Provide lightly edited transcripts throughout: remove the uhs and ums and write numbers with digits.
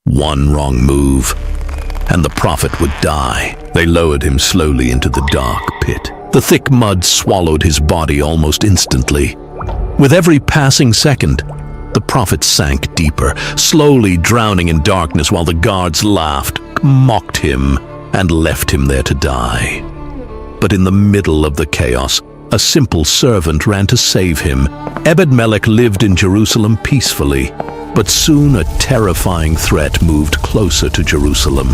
One wrong move, and the prophet would die. They lowered him slowly into the dark pit. The thick mud swallowed his body almost instantly. With every passing second, the prophet sank deeper, slowly drowning in darkness while the guards laughed, mocked him, and left him there to die. But in the middle of the chaos, a simple servant ran to save him. Ebed Melech lived in Jerusalem peacefully, but soon a terrifying threat moved closer to Jerusalem.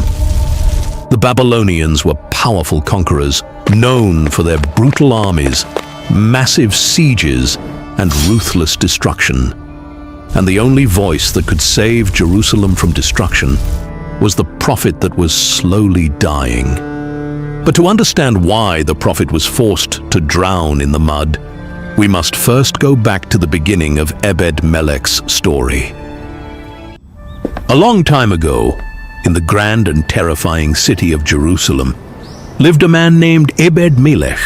The Babylonians were powerful conquerors, known for their brutal armies, massive sieges, and ruthless destruction. And the only voice that could save Jerusalem from destruction was the prophet that was slowly dying. But to understand why the prophet was forced to drown in the mud, we must first go back to the beginning of Ebed Melech's story. A long time ago, in the grand and terrifying city of Jerusalem, lived a man named Ebed Melech.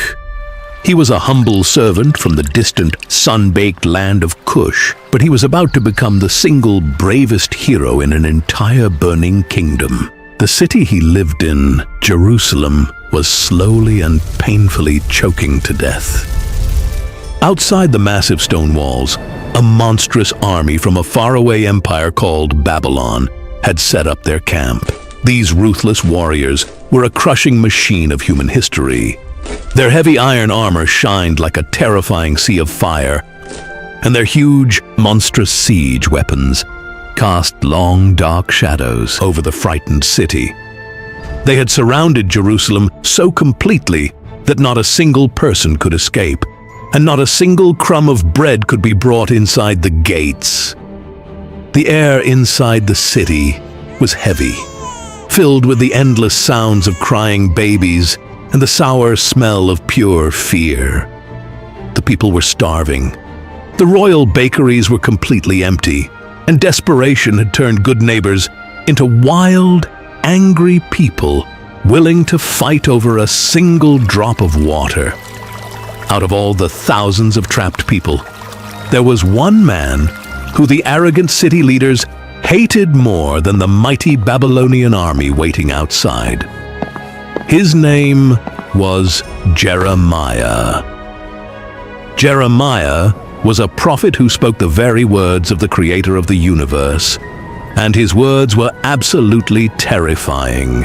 He was a humble servant from the distant, sun-baked land of Cush, but he was about to become the single bravest hero in an entire burning kingdom. The city he lived in, Jerusalem, was slowly and painfully choking to death. Outside the massive stone walls, a monstrous army from a faraway empire called Babylon had set up their camp. These ruthless warriors were a crushing machine of human history. Their heavy iron armor shined like a terrifying sea of fire, and their huge, monstrous siege weapons cast long, dark shadows over the frightened city. They had surrounded Jerusalem so completely that not a single person could escape, and not a single crumb of bread could be brought inside the gates. The air inside the city was heavy, filled with the endless sounds of crying babies and the sour smell of pure fear. The people were starving. The royal bakeries were completely empty, and desperation had turned good neighbors into wild, angry people willing to fight over a single drop of water. Out of all the thousands of trapped people, there was one man who the arrogant city leaders hated more than the mighty Babylonian army waiting outside. His name was Jeremiah. Jeremiah was a prophet who spoke the very words of the creator of the universe, and his words were absolutely terrifying.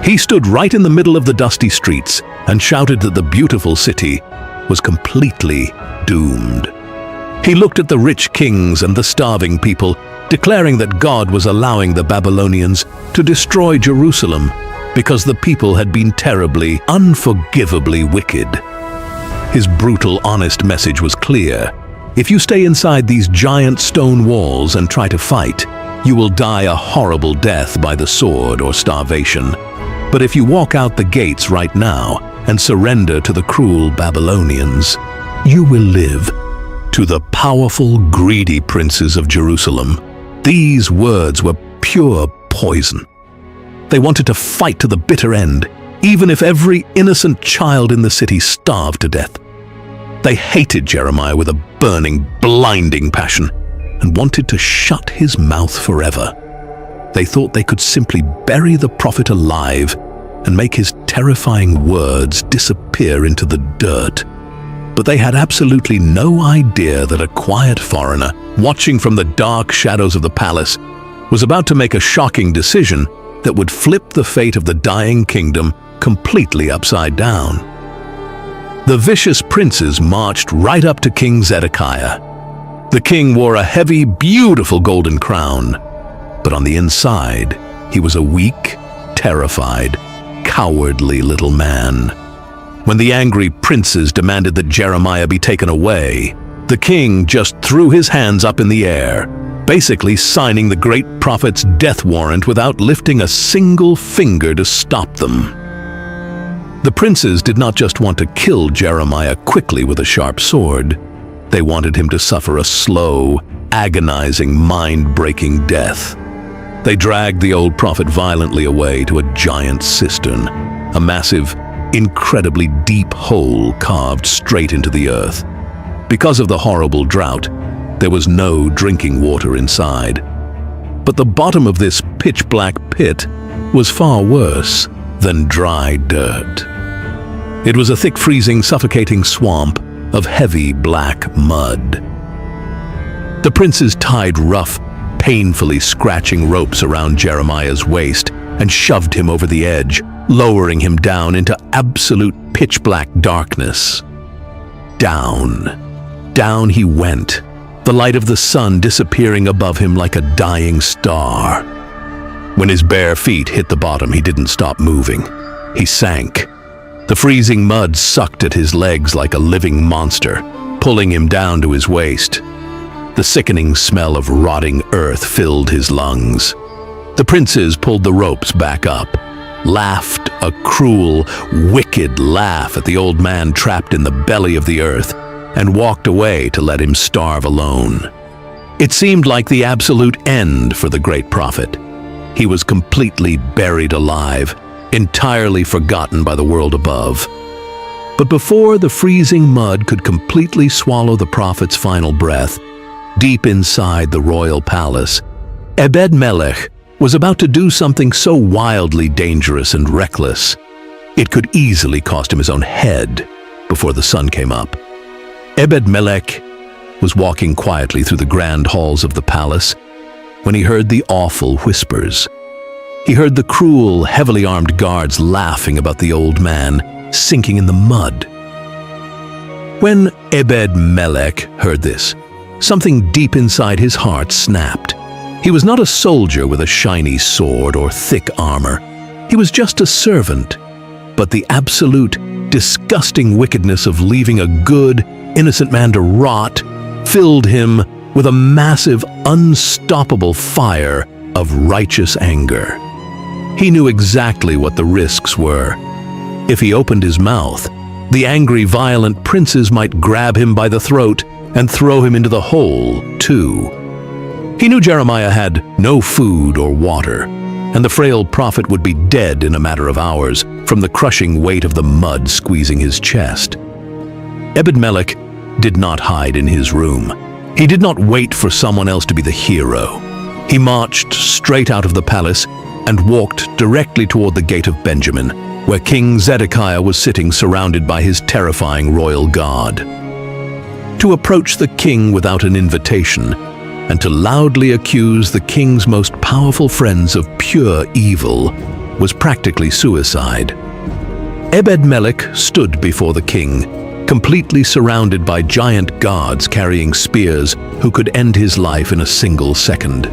He stood right in the middle of the dusty streets and shouted that the beautiful city was completely doomed. He looked at the rich kings and the starving people, declaring that God was allowing the Babylonians to destroy Jerusalem because the people had been terribly, unforgivably wicked. His brutal, honest message was clear. If you stay inside these giant stone walls and try to fight, you will die a horrible death by the sword or starvation. But if you walk out the gates right now and surrender to the cruel Babylonians, you will live. To the powerful, greedy princes of Jerusalem, these words were pure poison. They wanted to fight to the bitter end, even if every innocent child in the city starved to death. They hated Jeremiah with a burning, blinding passion and wanted to shut his mouth forever. They thought they could simply bury the prophet alive and make his terrifying words disappear into the dirt. But they had absolutely no idea that a quiet foreigner, watching from the dark shadows of the palace, was about to make a shocking decision that would flip the fate of the dying kingdom completely upside down. The vicious princes marched right up to King Zedekiah. The king wore a heavy, beautiful golden crown, but on the inside, he was a weak, terrified, cowardly little man. When the angry princes demanded that Jeremiah be taken away, the king just threw his hands up in the air, basically signing the great prophet's death warrant without lifting a single finger to stop them. The princes did not just want to kill Jeremiah quickly with a sharp sword. They wanted him to suffer a slow, agonizing, mind-breaking death. They dragged the old prophet violently away to a giant cistern, a massive, incredibly deep hole carved straight into the earth. Because of the horrible drought, there was no drinking water inside. But the bottom of this pitch-black pit was far worse than dry dirt. It was a thick, freezing, suffocating swamp of heavy black mud. The princes tied rough, painfully scratching ropes around Jeremiah's waist and shoved him over the edge, lowering him down into absolute pitch-black darkness. Down he went, the light of the sun disappearing above him like a dying star. When his bare feet hit the bottom, he didn't stop moving. He sank. The freezing mud sucked at his legs like a living monster, pulling him down to his waist. The sickening smell of rotting earth filled his lungs. The princes pulled the ropes back up, laughed a cruel, wicked laugh at the old man trapped in the belly of the earth, and walked away to let him starve alone. It seemed like the absolute end for the great prophet. He was completely buried alive, entirely forgotten by the world above. But before the freezing mud could completely swallow the prophet's final breath, deep inside the royal palace, Ebed Melech was about to do something so wildly dangerous and reckless, it could easily cost him his own head before the sun came up. Ebed Melech was walking quietly through the grand halls of the palace when he heard the awful whispers. He heard the cruel, heavily armed guards laughing about the old man sinking in the mud. When Ebed Melech heard this, something deep inside his heart snapped. He was not a soldier with a shiny sword or thick armor. He was just a servant. But the absolute, disgusting wickedness of leaving a good, innocent man to rot filled him with a massive, unstoppable fire of righteous anger. He knew exactly what the risks were. If he opened his mouth, the angry, violent princes might grab him by the throat and throw him into the hole, too. He knew Jeremiah had no food or water, and the frail prophet would be dead in a matter of hours from the crushing weight of the mud squeezing his chest. Ebed Melech did not hide in his room. He did not wait for someone else to be the hero. He marched straight out of the palace and walked directly toward the gate of Benjamin, where King Zedekiah was sitting surrounded by his terrifying royal guard. To approach the king without an invitation and to loudly accuse the king's most powerful friends of pure evil was practically suicide. Ebed Melech stood before the king, completely surrounded by giant guards carrying spears who could end his life in a single second.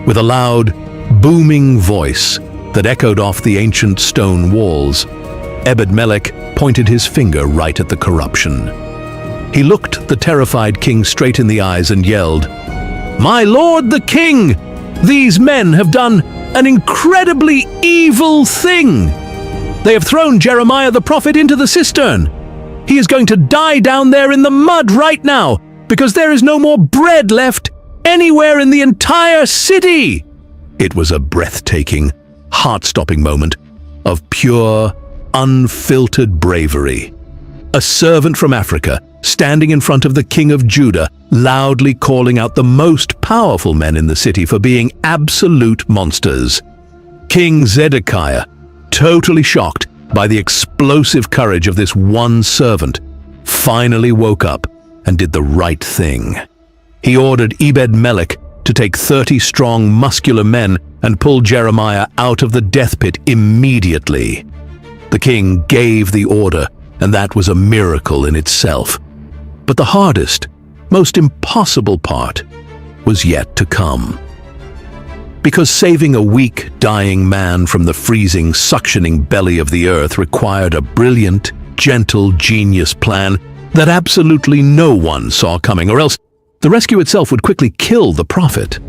With a loud, booming voice that echoed off the ancient stone walls, Ebed Melech pointed his finger right at the corruption. He looked the terrified king straight in the eyes and yelled, "My lord the king! These men have done an incredibly evil thing! They have thrown Jeremiah the prophet into the cistern! He is going to die down there in the mud right now because there is no more bread left anywhere in the entire city!" It was a breathtaking, heart-stopping moment of pure, unfiltered bravery. A servant from Africa standing in front of the king of Judah, loudly calling out the most powerful men in the city for being absolute monsters. King Zedekiah, totally shocked by the explosive courage of this one servant, finally woke up and did the right thing. He ordered Ebed Melech to take 30 strong, muscular men and pull Jeremiah out of the death pit immediately. The king gave the order, and that was a miracle in itself. But the hardest, most impossible part was yet to come. Because saving a weak, dying man from the freezing, suctioning belly of the earth required a brilliant, gentle, genius plan that absolutely no one saw coming, or else the rescue itself would quickly kill the prophet.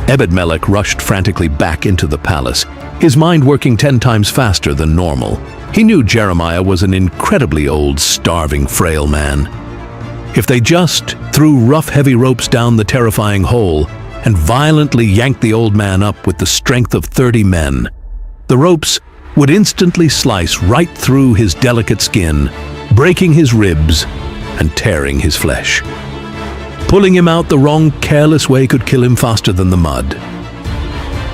Ebed Melech rushed frantically back into the palace, his mind working 10 times faster than normal. He knew Jeremiah was an incredibly old, starving, frail man. If they just threw rough, heavy ropes down the terrifying hole and violently yanked the old man up with the strength of 30 men, the ropes would instantly slice right through his delicate skin, breaking his ribs and tearing his flesh. Pulling him out the wrong, careless way could kill him faster than the mud.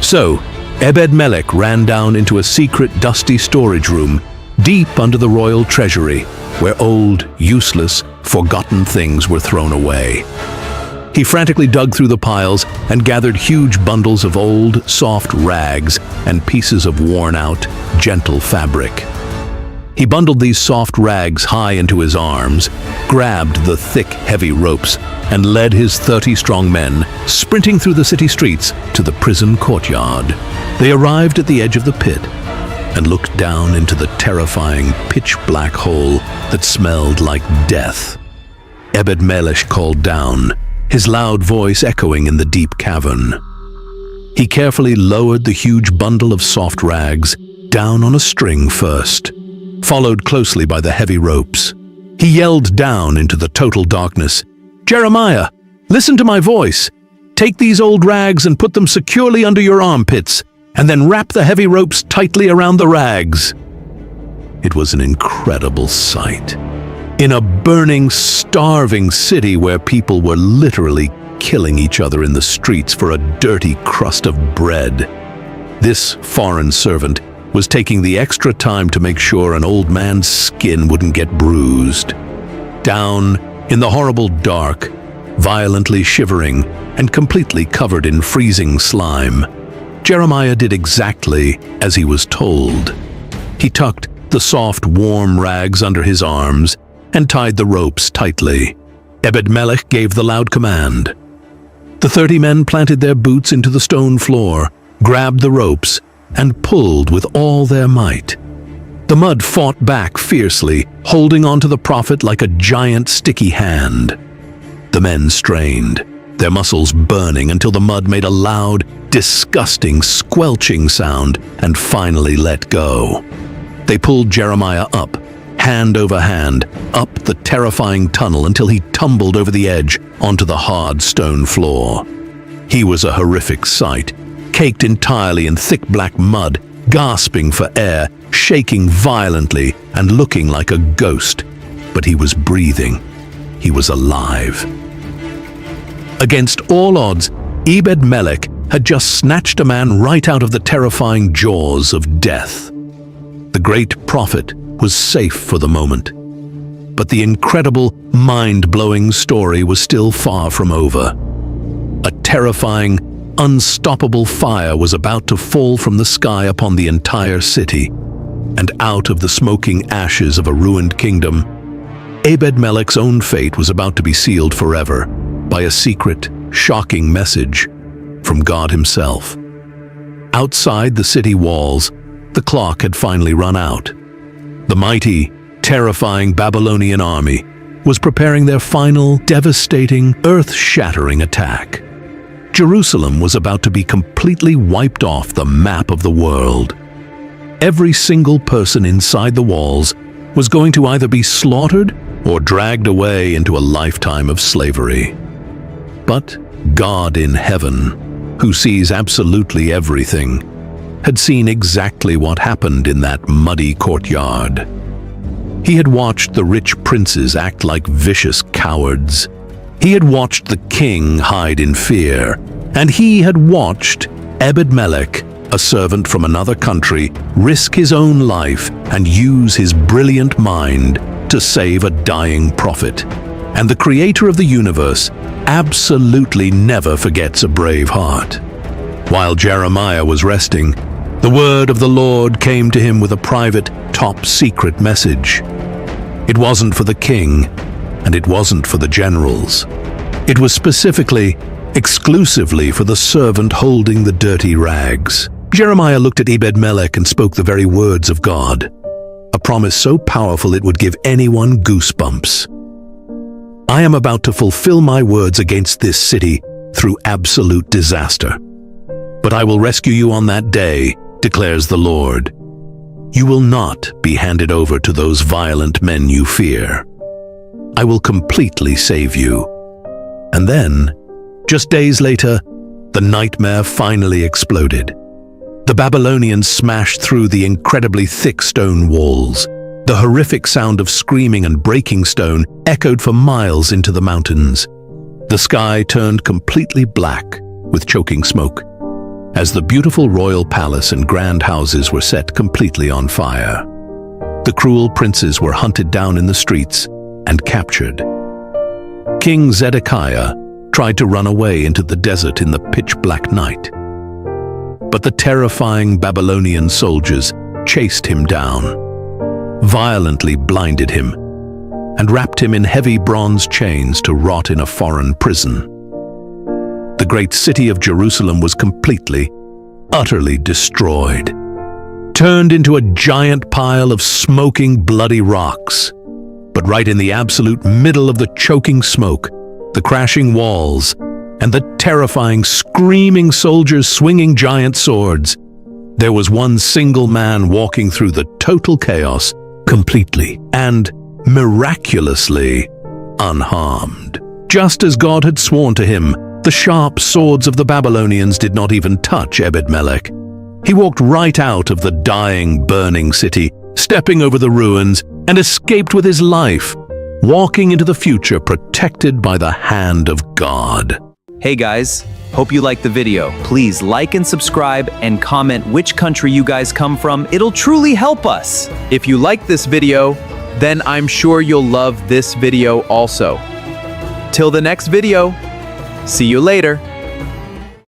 So, Ebed Melech ran down into a secret, dusty storage room deep under the royal treasury, where old, useless, forgotten things were thrown away. He frantically dug through the piles and gathered huge bundles of old, soft rags and pieces of worn-out, gentle fabric. He bundled these soft rags high into his arms, grabbed the thick, heavy ropes, and led his 30-strong men, sprinting through the city streets to the prison courtyard. They arrived at the edge of the pit and looked down into the terrifying, pitch-black hole that smelled like death. Ebed Melech called down, his loud voice echoing in the deep cavern. He carefully lowered the huge bundle of soft rags down on a string first, followed closely by the heavy ropes. He yelled down into the total darkness, "Jeremiah, listen to my voice. Take these old rags and put them securely under your armpits, and then wrap the heavy ropes tightly around the rags." It was an incredible sight. In a burning, starving city where people were literally killing each other in the streets for a dirty crust of bread, this foreign servant was taking the extra time to make sure an old man's skin wouldn't get bruised. Down in the horrible dark, violently shivering and completely covered in freezing slime, Jeremiah did exactly as he was told. He tucked the soft, warm rags under his arms and tied the ropes tightly. Ebed Melech gave the loud command. The 30 men planted their boots into the stone floor, grabbed the ropes, and pulled with all their might. The mud fought back fiercely, holding onto the prophet like a giant sticky hand. The men strained, their muscles burning until the mud made a loud, disgusting, squelching sound and finally let go. They pulled Jeremiah up, hand over hand, up the terrifying tunnel until he tumbled over the edge onto the hard stone floor. He was a horrific sight, caked entirely in thick black mud, gasping for air, shaking violently and looking like a ghost. But he was breathing. He was alive. Against all odds, Ebed Melech had just snatched a man right out of the terrifying jaws of death. The great prophet was safe for the moment. But the incredible, mind-blowing story was still far from over. A terrifying, unstoppable fire was about to fall from the sky upon the entire city, and out of the smoking ashes of a ruined kingdom, Ebed Melech's own fate was about to be sealed forever by a secret, shocking message from God himself. Outside the city walls, the clock had finally run out. The mighty, terrifying Babylonian army was preparing their final, devastating, earth-shattering attack. Jerusalem was about to be completely wiped off the map of the world. Every single person inside the walls was going to either be slaughtered or dragged away into a lifetime of slavery. But God in heaven, who sees absolutely everything, had seen exactly what happened in that muddy courtyard. He had watched the rich princes act like vicious cowards. He had watched the king hide in fear, and he had watched Ebed Melech, a servant from another country, risk his own life and use his brilliant mind to save a dying prophet. And the creator of the universe absolutely never forgets a brave heart. While Jeremiah was resting, the word of the Lord came to him with a private, top-secret message. It wasn't for the king, and it wasn't for the generals. It was specifically, exclusively for the servant holding the dirty rags. Jeremiah looked at Ebed Melech and spoke the very words of God, a promise so powerful it would give anyone goosebumps. I am about to fulfill my words against this city through absolute disaster. But I will rescue you on that day, declares the Lord. You will not be handed over to those violent men you fear. I will completely save you. And then, just days later, the nightmare finally exploded. The Babylonians smashed through the incredibly thick stone walls. The horrific sound of screaming and breaking stone echoed for miles into the mountains. The sky turned completely black with choking smoke, as the beautiful royal palace and grand houses were set completely on fire. The cruel princes were hunted down in the streets and captured. King Zedekiah tried to run away into the desert in the pitch-black night. But the terrifying Babylonian soldiers chased him down, violently blinded him, and wrapped him in heavy bronze chains to rot in a foreign prison. The great city of Jerusalem was completely, utterly destroyed, turned into a giant pile of smoking, bloody rocks. But right in the absolute middle of the choking smoke, the crashing walls, and the terrifying, screaming soldiers swinging giant swords, there was one single man walking through the total chaos, completely and miraculously unharmed. Just as God had sworn to him, the sharp swords of the Babylonians did not even touch Ebed Melech. He walked right out of the dying, burning city, stepping over the ruins, and escaped with his life, walking into the future protected by the hand of God. Hey guys, hope you liked the video. Please like and subscribe and comment which country you guys come from. It'll truly help us. If you like this video, then I'm sure you'll love this video also. Till the next video, see you later.